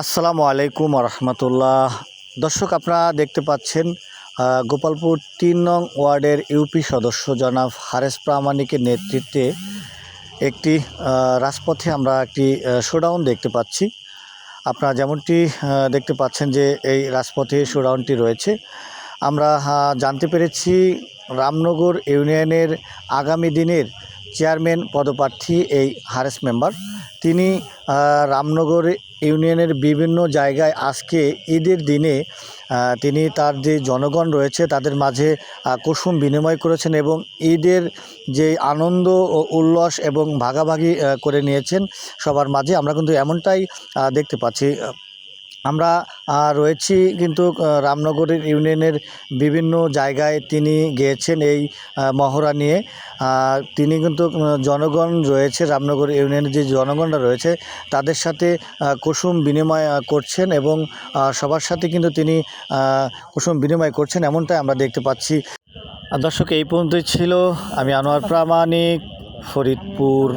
আসসালামু আলাইকুম রহমতুল্লাহ। দর্শক, আপনারা দেখতে পাচ্ছেন গোপালপুর ৩ নং ওয়ার্ডের ইউপি সদস্য জনাব হারেস প্রামাণিকের নেতৃত্বে একটি রাজপথে আমরা একটি শোডাউন দেখতে পাচ্ছি। আপনারা যেমনটি দেখতে পাচ্ছেন যে এই রাজপথে শোডাউনটি রয়েছে। আমরা জানতে পেরেছি রামনগর ইউনিয়নের আগামী দিনের চেয়ারম্যান পদপ্রার্থী এই হারেস মেম্বার। তিনি রামনগর ইউনিয়নের বিভিন্ন জায়গায় আজকে ঈদের দিনে তিনি তার যে জনগণ রয়েছে তাদের মাঝে কুসুম বিনিময় করেছেন এবং ঈদের যে আনন্দ ও উল্লাস এবং ভাগাভাগি করে নিয়েছেন সবার মাঝে। আমরা কিন্তু এমনটাই দেখতে পাচ্ছি। আমরা রয়েছি কিন্তু রামনগরের ইউনিয়নের বিভিন্ন জায়গায় তিনি গিয়েছেন এই মহড়া নিয়ে। তিনি কিন্তু জনগণ রয়েছে, রামনগর ইউনিয়নের যে জনগণরা রয়েছে তাদের সাথে কুসুম বিনিময় করছেন এবং সবার সাথে কিন্তু তিনি কুসুম বিনিময় করছেন, এমনটাই আমরা দেখতে পাচ্ছি। দর্শক, এই পর্যন্তই ছিল। আমি আনোয়ার প্রামাণিক, ফরিদপুর।